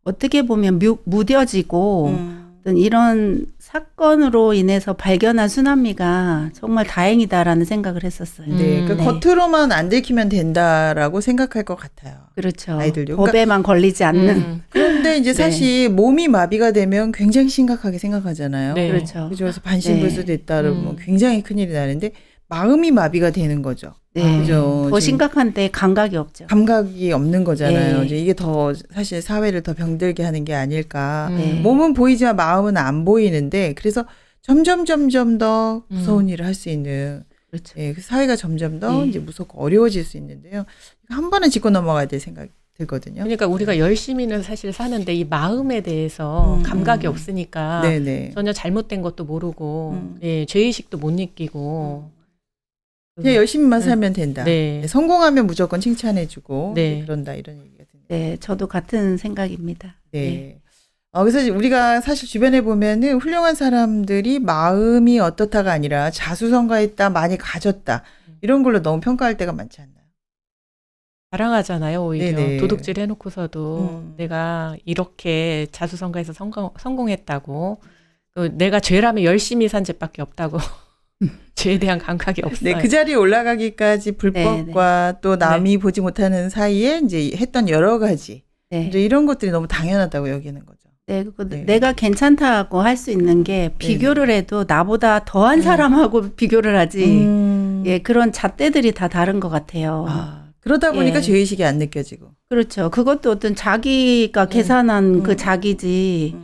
어떻게 보면 무뎌지고 어떤 이런 사건으로 인해서 발견한 수남미가 정말 다행이다라는 생각을 했었어요. 네, 그 네. 겉으로만 안 들키면 된다라고 생각할 것 같아요. 그렇죠. 아이들도. 법에만 걸리지 않는. 그런데 이제 네. 사실 몸이 마비가 되면 굉장히 심각하게 생각하잖아요. 네. 그렇죠. 그래서 반신불수됐다 그러면 음. 굉장히 큰일이 나는데 마음이 마비가 되는 거죠. 네. 그죠. 더 지금 심각한데 감각이 없죠. 감각이 없는 거잖아요. 네. 이제 이게 더 사실 사회를 더 병들게 하는 게 아닐까. 네. 몸은 보이지만 마음은 안 보이는데 그래서 점점 더 무서운 일을 할 수 있는 그렇죠. 예, 그 사회가 점점 더 네. 이제 무섭고 어려워질 수 있는데요. 한 번은 짚고 넘어가야 될 생각이 들거든요. 그러니까 우리가 열심히는 사실 사는데 이 마음에 대해서 감각이 없으니까 네네. 전혀 잘못된 것도 모르고, 예, 죄의식도 못 느끼고. 그냥 열심히만 살면 된다. 네. 네, 성공하면 무조건 칭찬해주고 네. 이제 그런다 이런 얘기가 드네요. 네, 저도 같은 생각입니다. 네. 그래서 우리가 사실 주변에 보면은 훌륭한 사람들이 마음이 어떻다가 아니라 자수성가했다, 많이 가졌다 이런 걸로 너무 평가할 때가 많지 않나요? 자랑하잖아요, 오히려. 네네. 도둑질 해놓고서도 내가 이렇게 자수성가해서 성공했다고. 내가 죄라면 열심히 산 죄밖에 없다고. 죄에 대한 감각이 없어요. 네, 그 자리에 올라가기까지 불법과 또 남이 보지 못하는 사이에 이제 했던 여러 가지 네. 이제 이런 것들이 너무 당연하다고 여기는 거죠. 네, 그리고 네. 내가 괜찮다고 할 수 있는 게 비교를 해도 나보다 더한 사람하고 비교를 하지. 예, 그런 잣대들이 다 다른 것 같아요. 그러다 보니까 예. 죄의식이 안 느껴지고. 그렇죠. 그것도 어떤 자기가 계산한 그 자기지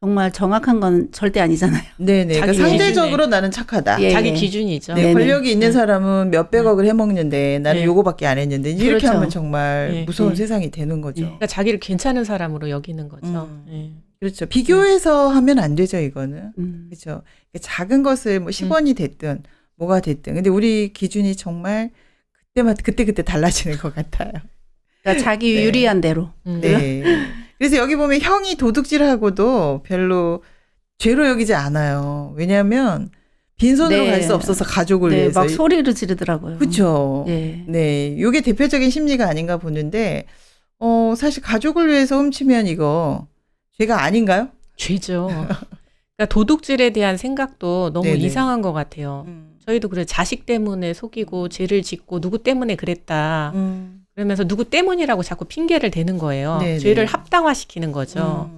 정말 정확한 건 절대 아니잖아요. 네네. 그러니까 자기 상대적으로 나는 착하다. 예. 자기 기준이죠. 네, 네네. 권력이 있는 사람은 몇백억을 해먹는데 나는 네. 요거밖에 안 했는데 이렇게 그렇죠. 하면 정말 네. 무서운 네. 세상이 되는 거죠. 그러니까 자기를 괜찮은 사람으로 여기는 거죠. 예. 그렇죠. 비교해서 하면 안 되죠, 이거는. 음. 그렇죠. 작은 것을 뭐 10원이 됐든 뭐가 됐든. 근데 우리 기준이 정말 그때마다 그때 달라지는 것 같아요. 그러니까 자기 네. 유리한 대로. 네. 그래서 여기 보면 형이 도둑질하고도 별로 죄로 여기지 않아요. 왜냐하면 빈손으로 네. 갈 수 없어서 가족을 네, 위해서. 막 소리를 지르더라고요. 그렇죠. 예. 네, 이게 대표적인 심리가 아닌가 보는데, 사실 가족을 위해서 훔치면 이거 죄가 아닌가요? 죄죠. 그러니까 도둑질에 대한 생각도 너무 네네. 이상한 것 같아요. 저희도 그래 자식 때문에 속이고 죄를 짓고 누구 때문에 그랬다. 그러면서 누구 때문이라고 자꾸 핑계를 대는 거예요. 네네. 죄를 합당화시키는 거죠.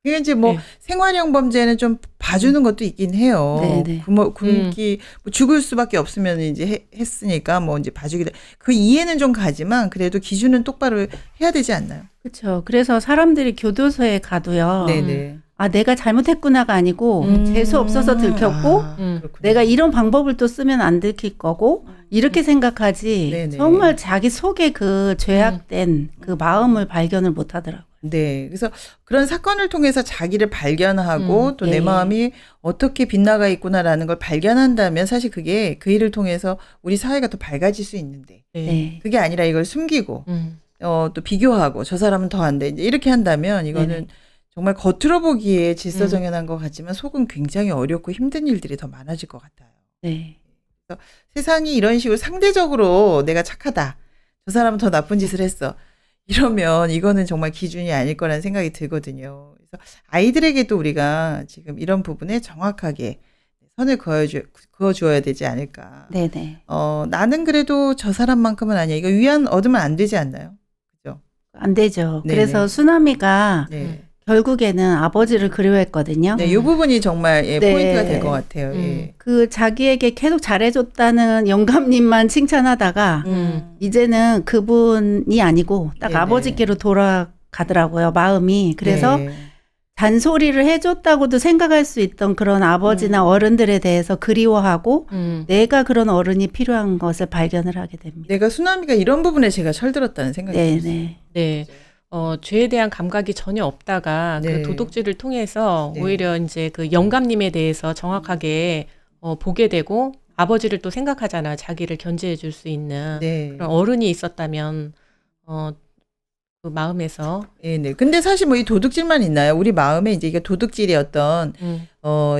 그게 이제 뭐 네. 생활형 범죄는 좀 봐주는 것도 있긴 해요. 네네. 굶기 뭐 죽을 수밖에 없으면 이제 했으니까 뭐 이제 봐주기도 그 이해는 좀 가지만 그래도 기준은 똑바로 해야 되지 않나요? 그렇죠. 그래서 사람들이 교도소에 가도요. 네네. 아, 내가 잘못했구나가 아니고 재수 없어서 들켰고 그렇군요. 내가 이런 방법을 또 쓰면 안 들킬 거고 이렇게 생각하지 네네. 정말 자기 속에 그 죄악된 그 마음을 발견을 못 하더라고요. 네. 그래서 그런 사건을 통해서 자기를 발견하고 또 내 네. 마음이 어떻게 빗나가 있구나라는 걸 발견한다면 사실 그게 그 일을 통해서 우리 사회가 더 밝아질 수 있는데 네. 네. 그게 아니라 이걸 숨기고 또 비교하고 저 사람은 더 안 돼. 이제 이렇게 한다면 이거는 네네. 정말 겉으로 보기에 질서정연한 것 같지만 속은 굉장히 어렵고 힘든 일들이 더 많아질 것 같아요. 네. 세상이 이런 식으로 상대적으로 내가 착하다. 저 사람은 더 나쁜 짓을 했어. 이러면 이거는 정말 기준이 아닐 거라는 생각이 들거든요. 그래서 아이들에게도 우리가 지금 이런 부분에 정확하게 선을 그어주어야 되지 않을까. 네네. 나는 그래도 저 사람만큼은 아니야. 이거 위안 얻으면 안 되지 않나요? 그죠? 안 되죠. 네네. 그래서 수나미가 네. 결국에는 아버지를 그리워했거든요. 네, 이 부분이 정말 예, 네. 포인트가 될 것 같아요. 예. 그 자기에게 계속 잘해줬다는 영감님만 칭찬하다가 이제는 그분이 아니고 딱 네네. 아버지께로 돌아가더라고요. 마음이. 그래서 네. 잔소리를 해줬다고도 생각할 수 있던 그런 아버지나 어른들에 대해서 그리워하고 내가 그런 어른이 필요한 것을 발견을 하게 됩니다. 내가 수나미가 이런 부분에 제가 철들었다는 생각이 들었어요. 네네. 네. 죄에 대한 감각이 전혀 없다가 네. 그 도둑질을 통해서 네. 오히려 이제 그 영감님에 대해서 정확하게 보게 되고 아버지를 또 생각하잖아요. 자기를 견제해 줄 수 있는 네. 그런 어른이 있었다면 그 마음에서 네. 근데 사실 뭐 이 도둑질만 있나요? 우리 마음에 이제 이게 도둑질이 어떤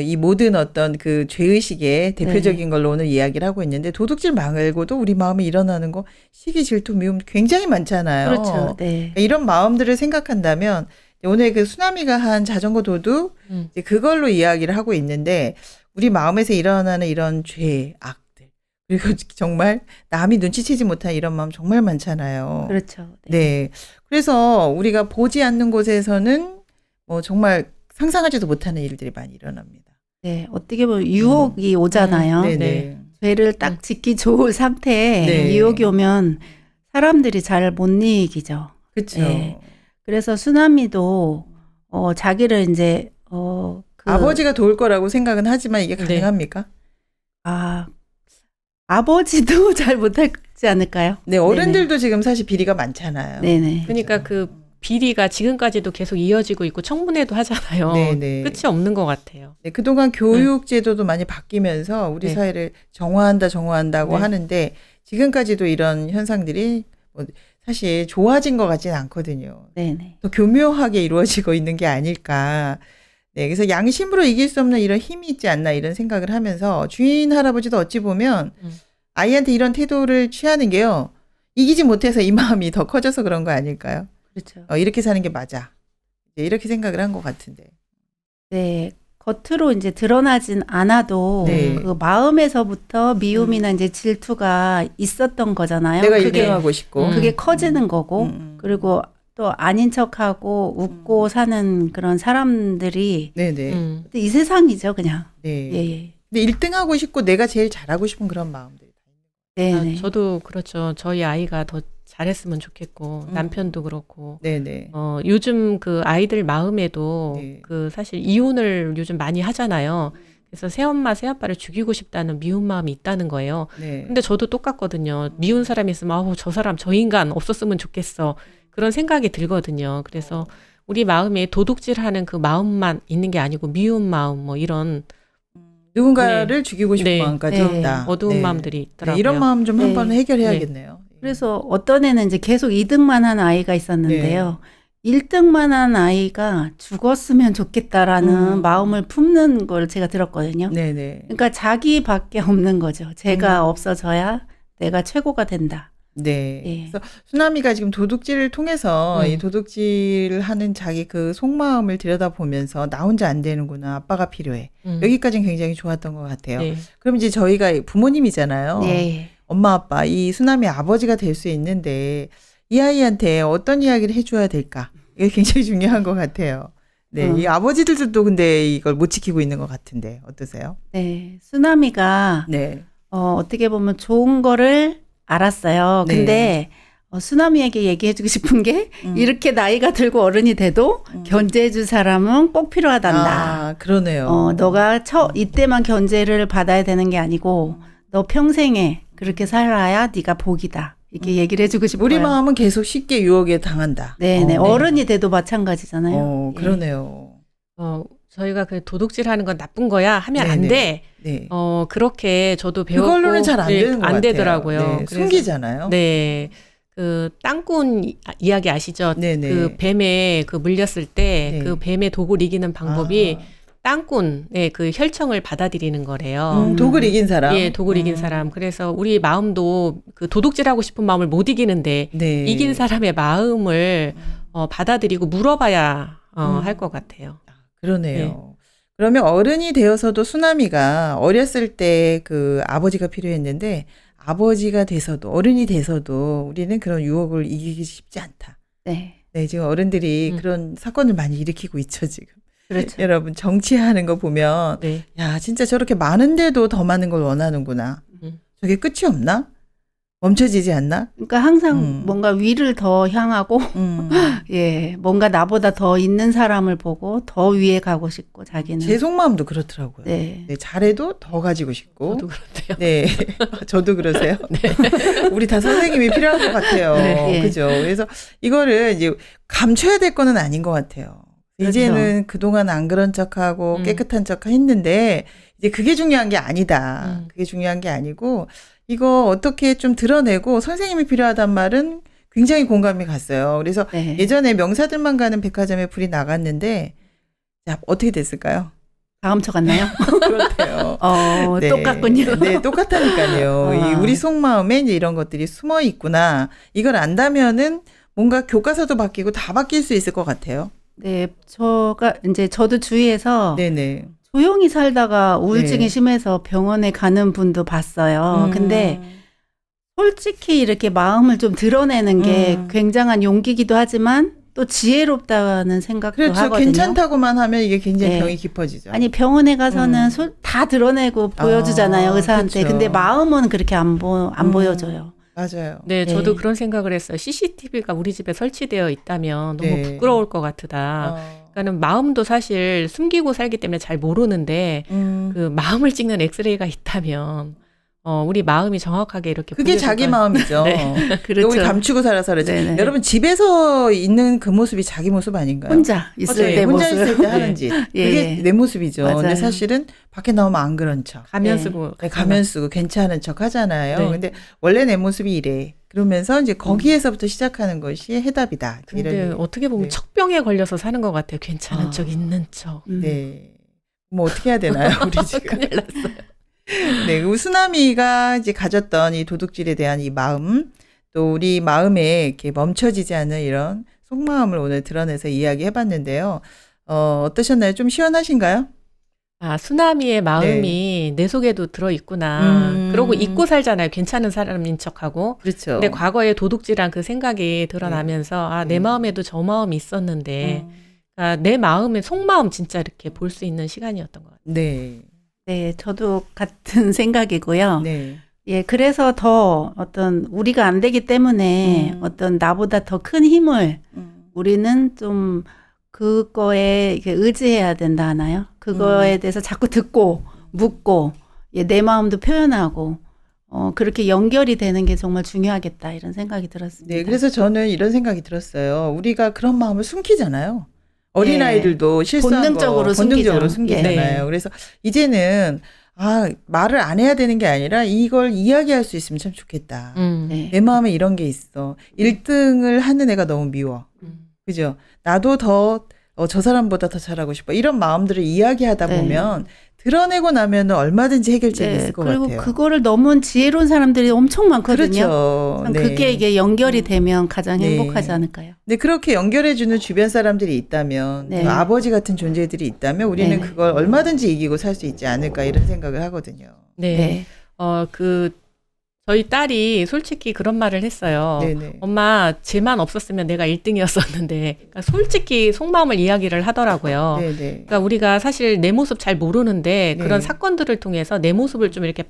이 모든 어떤 그 죄의식의 대표적인 걸로 오늘 이야기를 하고 있는데 도둑질 말고도 우리 마음에 일어나는 거 시기, 질투, 미움 굉장히 많잖아요. 그렇죠. 네. 그러니까 이런 마음들을 생각한다면 오늘 그 수나미가 한 자전거 도둑 이제 그걸로 이야기를 하고 있는데 우리 마음에서 일어나는 이런 죄, 악들 그리고 정말 남이 눈치채지 못한 이런 마음 정말 많잖아요. 그렇죠. 네. 그래서 우리가 보지 않는 곳에서는 뭐 정말 상상하지도 못하는 일들이 많이 일어납니다. 네. 어떻게 보면 유혹이 오잖아요. 네네. 죄를 딱 짓기 좋은 상태에 네. 유혹이 오면 사람들이 잘 못 이기죠. 그렇죠. 네. 그래서 수나미도 자기를 이제 아버지가 도울 거라고 생각은 하지만 이게 네. 가능합니까? 아버지도 잘 못하지 않을까요? 네, 어른들도 지금 사실 비리가 많잖아요. 네네. 그러니까 그 비리가 지금까지도 계속 이어지고 있고 청문회도 하잖아요. 네네. 끝이 없는 것 같아요. 네, 그동안 교육 제도도 많이 바뀌면서 우리 네. 사회를 정화한다고 네. 하는데 지금까지도 이런 현상들이 뭐 사실 좋아진 것 같지는 않거든요. 네네. 더 교묘하게 이루어지고 있는 게 아닐까. 네, 그래서 양심으로 이길 수 없는 이런 힘이 있지 않나 이런 생각을 하면서 주인 할아버지도 어찌 보면 아이한테 이런 태도를 취하는 게요. 이기지 못해서 이 마음이 더 커져서 그런 거 아닐까요? 그렇죠. 이렇게 사는 게 맞아. 이렇게 생각을 한 것 같은데. 네. 겉으로 이제 드러나진 않아도 네. 그 마음에서부터 미움이나 이제 질투가 있었던 거잖아요. 내가 그게 1등하고 싶고. 그게 커지는 거고 그리고 또 아닌 척하고 웃고 사는 그런 사람들이 네네. 이 세상이죠, 그냥. 네. 예. 근데 1등하고 싶고 내가 제일 잘하고 싶은 그런 마음들. 네네. 저도 그렇죠. 저희 아이가 더 잘했으면 좋겠고 남편도 그렇고 네네. 요즘 그 아이들 마음에도 네. 그 사실 이혼을 요즘 많이 하잖아요. 그래서 새엄마 새아빠를 죽이고 싶다는 미운 마음이 있다는 거예요. 네. 근데 저도 똑같거든요. 미운 사람이 있으면 아우 저 사람 저 인간 없었으면 좋겠어. 그런 생각이 들거든요. 그래서 우리 마음에 도둑질하는 그 마음만 있는 게 아니고 미운 마음 뭐 이런 누군가를 죽이고 싶은 네. 마음까지 네. 있다. 어두운 네. 마음들이 있더라고요. 네, 이런 마음 좀 네. 한번 해결해야겠네요. 그래서 어떤 애는 이제 계속 2등만 한 아이가 있었는데요. 1등만 한 아이가 죽었으면 좋겠다라는 마음을 품는 걸 제가 들었거든요. 네네. 그러니까 자기밖에 없는 거죠. 제가 없어져야 내가 최고가 된다. 네. 예. 그래서 수나미가 지금 도둑질을 통해서 이 도둑질을 하는 자기 그 속마음을 들여다보면서 나 혼자 안 되는구나. 아빠가 필요해. 여기까지는 굉장히 좋았던 것 같아요. 네. 그럼 이제 저희가 부모님이잖아요. 네. 엄마 아빠 이 수나미 아버지가 될 수 있는데 이 아이한테 어떤 이야기를 해줘야 될까? 이게 굉장히 중요한 것 같아요. 네, 이 아버지들도 근데 이걸 못 지키고 있는 것 같은데 어떠세요? 네. 수나미가 네, 어떻게 보면 좋은 거를 알았어요. 네. 근데 수나미에게 얘기해주고 싶은 게 이렇게 나이가 들고 어른이 돼도 견제해줄 사람은 꼭 필요하단다. 아, 그러네요. 너가 이때만 견제를 받아야 되는 게 아니고 너 평생에 그렇게 살아야 네가 복이다. 이렇게 얘기를 해주고 싶어요. 우리 마음은 계속 쉽게 유혹에 당한다. 네네. 어른이 돼도 마찬가지잖아요. 예. 그러네요. 저희가 그 도둑질하는 건 나쁜 거야 하면 네네. 안 돼. 네. 그렇게 저도 배웠고 그걸로는 잘 안 되는 것 안 같아요. 되더라고요. 네, 그래서- 숨기잖아요. 네. 그 땅꾼 이야기 아시죠? 네네. 그 뱀에 그 물렸을 때 네. 그 뱀의 독을 이기는 방법이 아. 땅꾼의 그 혈청을 받아들이는 거래요. 독을 이긴 사람. 예, 독을 이긴 사람. 그래서 우리 마음도 그 도둑질하고 싶은 마음을 못 이기는데 네. 이긴 사람의 마음을 받아들이고 물어봐야 할 것 같아요. 그러네요. 네. 그러면 어른이 되어서도 수남이가 어렸을 때 그 아버지가 필요했는데 아버지가 돼서도 어른이 돼서도 우리는 그런 유혹을 이기기 쉽지 않다. 네. 네, 지금 어른들이 그런 사건을 많이 일으키고 있죠, 지금. 그렇죠. 여러분 정치하는 거 보면 네. 야, 진짜 저렇게 많은데도 더 많은 걸 원하는구나. 저게 끝이 없나? 멈춰지지 않나? 그러니까 항상 뭔가 위를 더 향하고 예, 뭔가 나보다 더 있는 사람을 보고 더 위에 가고 싶고 자기는. 제 속마음도 그렇더라고요. 네. 네, 잘해도 더 가지고 싶고. 저도 그렇대요. 네, 저도 그러세요. 우리 다 선생님이 필요한 것 같아요. 네. 그죠? 그래서 이거를 이제 감춰야 될 거는 아닌 것 같아요. 그렇죠. 이제는 그동안 안 그런 척하고 깨끗한 척 했는데 이제 그게 중요한 게 아니다. 그게 중요한 게 아니고 이거 어떻게 좀 드러내고 선생님이 필요하단 말은 굉장히 공감이 갔어요. 그래서 네. 예전에 명사들만 가는 백화점에 불이 나갔는데 자, 어떻게 됐을까요? 다 훔쳐갔나요? 그렇대요. 네. 똑같군요. 네, 똑같다니까요. 이 우리 속마음에 이제 이런 것들이 숨어 있구나. 이걸 안다면은 뭔가 교과서도 바뀌고 다 바뀔 수 있을 것 같아요. 네, 저도 주위에서 네네. 조용히 살다가 우울증이 네. 심해서 병원에 가는 분도 봤어요. 근데 솔직히 이렇게 마음을 좀 드러내는 게 굉장한 용기기도 하지만 또 지혜롭다는 생각도 그렇죠. 하거든요. 괜찮다고만 하면 이게 굉장히 네. 병이 깊어지죠. 아니 병원에 가서는 다 드러내고 보여주잖아요, 의사한테. 그렇죠. 근데 마음은 그렇게 안 보여줘요. 맞아요. 네, 네. 저도 그런 생각을 했어요. CCTV가 우리 집에 설치되어 있다면 너무 네. 부끄러울 것 같으다. 그러니까는 마음도 사실 숨기고 살기 때문에 잘 모르는데 그 마음을 찍는 엑스레이가 있다면 우리 마음이 정확하게 이렇게 그게 보여줄 자기 거- 마음이죠. 네. 그렇죠. 우리 감추고 살아서 그러지. 네네. 여러분 집에서 있는 그 모습이 자기 모습 아닌가요? 혼자 있을 네, 때 혼자 모습. 있을 때 하는 짓. 예. 그게 내 모습이죠. 맞아요. 근데 사실은 밖에 나오면 안 그런 척. 가면 네. 쓰고 네, 가면 쓰고 괜찮은 척 하잖아요. 네. 근데 원래 내 모습이 이래. 그러면서 이제 거기에서부터 시작하는 것이 해답이다. 근데 이런 어떻게 보면 네. 척병에 걸려서 사는 것 같아요. 괜찮은 아. 척, 있는 척. 네. 뭐 어떻게 해야 되나요, 우리 지금? 큰일 났어요. 네, 우수남이가 이제 가졌던 이 도둑질에 대한 이 마음, 또 우리 마음에 이렇게 멈춰지지 않는 이런 속마음을 오늘 드러내서 이야기해봤는데요. 어떠셨나요? 좀 시원하신가요? 아, 수나미의 마음이 내 속에도 들어있구나. 그러고 잊고 살잖아요. 괜찮은 사람인 척하고. 그렇죠. 근데 과거에 도둑질한 그 생각이 드러나면서 아, 내 마음에도 저 마음이 있었는데 아, 내 마음의 속마음 진짜 이렇게 볼 수 있는 시간이었던 것 같아요. 네, 네, 저도 같은 생각이고요. 네, 예, 그래서 더 우리가 안 되기 때문에 어떤 나보다 더 큰 힘을 우리는 좀 그거에 이렇게 의지해야 된다 하나요? 그거에 대해서 자꾸 듣고 묻고 예, 내 마음도 표현하고 그렇게 연결이 되는 게 정말 중요하겠다 이런 생각이 들었습니다. 네. 그래서 저는 이런 생각이 들었어요. 우리가 그런 마음을 숨기잖아요. 어린아이들도 실수한 본능적으로 거 본능적으로 숨기죠. 숨기잖아요. 네. 그래서 이제는 말을 안 해야 되는 게 아니라 이걸 이야기할 수 있으면 참 좋겠다. 네. 내 마음에 이런 게 있어. 1등을 하는 애가 너무 미워. 그죠? 나도 저 사람보다 더 잘하고 싶어. 이런 마음들을 이야기하다 네. 보면 드러내고 나면 얼마든지 해결책이 있을 것 그리고 같아요. 그거를 넘은 지혜로운 사람들이 엄청 많거든요. 그렇죠. 참 네. 그게 이게 연결이 되면 가장 네. 행복하지 않을까요? 근데 그렇게 연결해주는 주변 사람들이 있다면, 네. 그 아버지 같은 존재들이 있다면 우리는 네. 그걸 얼마든지 이기고 살 수 있지 않을까 이런 생각을 하거든요. 네. 저희 딸이 솔직히 그런 말을 했어요. 네네. 엄마, 쟤만 없었으면 내가 1등이었었는데. 그러니까 솔직히 속마음을 이야기를 하더라고요. 네네. 그러니까 우리가 사실 내 모습 잘 모르는데 네. 그런 사건들을 통해서 내 모습을 좀 이렇게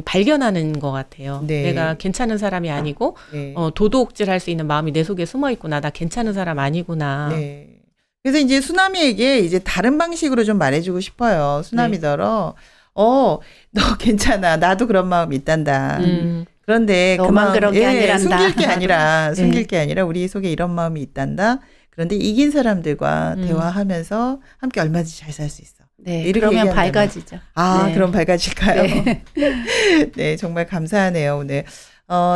발견하는 것 같아요. 네. 내가 괜찮은 사람이 아니고 네. 도둑질할 수 있는 마음이 내 속에 숨어 있구나. 나 괜찮은 사람 아니구나. 네. 그래서 이제 수남이에게 이제 다른 방식으로 좀 말해주고 싶어요. 수남이더러, 너 괜찮아. 나도 그런 마음 있단다. 그런데 그 너만 마음, 그런 게 아니란다. 숨길 게 아니라 우리 속에 이런 마음이 있단다. 그런데 이긴 사람들과 대화하면서 함께 얼마든지 잘 살 수 있어. 네, 이렇게 그러면 얘기한다면. 밝아지죠. 네. 그럼 밝아질까요? 네. 네, 정말 감사하네요. 오늘.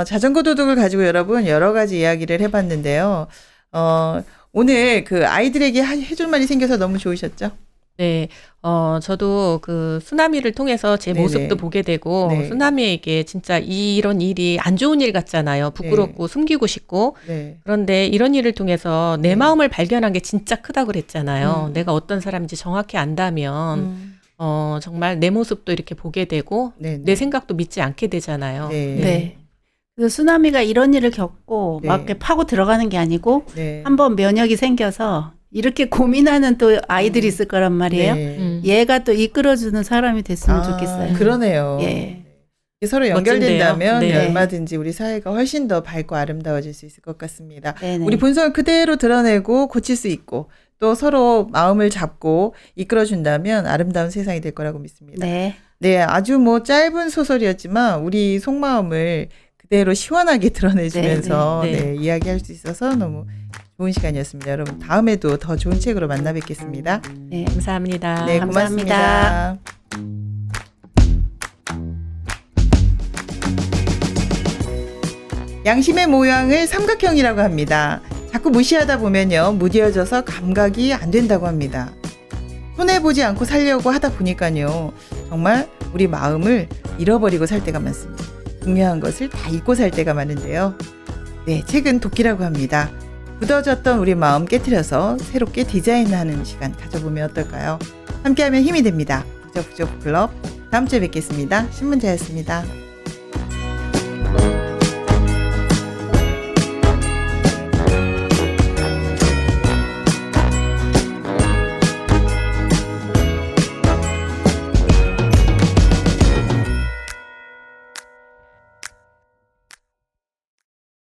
자전거 도둑을 가지고 여러분 여러 가지 이야기를 해봤는데요. 오늘 그 아이들에게 해줄 말이 생겨서 너무 좋으셨죠? 네, 저도 그 쓰나미를 통해서 제 네네. 모습도 보게 되고, 네. 쓰나미에게 진짜 이런 일이 안 좋은 일 같잖아요. 부끄럽고 숨기고 싶고. 네. 그런데 이런 일을 통해서 내 네. 마음을 발견한 게 진짜 크다고 그랬잖아요. 음. 내가 어떤 사람인지 정확히 안다면, 정말 내 모습도 이렇게 보게 되고, 네. 내 생각도 믿지 않게 되잖아요. 네. 네. 그 쓰나미가 이런 일을 겪고 네. 막 이렇게 파고 들어가는 게 아니고 네. 한번 면역이 생겨서 이렇게 고민하는 또 아이들이 있을 거란 말이에요. 네. 얘가 또 이끌어주는 사람이 됐으면 좋겠어요. 그러네요. 예. 서로 멋진데요. 연결된다면 네. 얼마든지 우리 사회가 훨씬 더 밝고 아름다워질 수 있을 것 같습니다. 네네. 우리 본성을 그대로 드러내고 고칠 수 있고 또 서로 마음을 잡고 이끌어준다면 아름다운 세상이 될 거라고 믿습니다. 네. 네, 아주 뭐 짧은 소설이었지만 우리 속마음을 그대로 시원하게 드러내주면서 네, 네, 네. 네, 이야기할 수 있어서 너무 좋은 시간이었습니다. 여러분 다음에도 더 좋은 책으로 만나 뵙겠습니다. 네. 감사합니다. 네, 감사합니다. 고맙습니다. 양심의 모양을 삼각형이라고 합니다. 자꾸 무시하다 보면요, 무뎌져서 감각이 안 된다고 합니다. 손해보지 않고 살려고 하다 보니까요, 정말 우리 마음을 잃어버리고 살 때가 많습니다. 중요한 것을 다 잊고 살 때가 많은데요. 네, 책은 도끼라고 합니다. 굳어졌던 우리 마음 깨트려서 새롭게 디자인하는 시간 가져보면 어떨까요? 함께하면 힘이 됩니다. 북적북적 클럽, 다음 주에 뵙겠습니다. 신문자였습니다.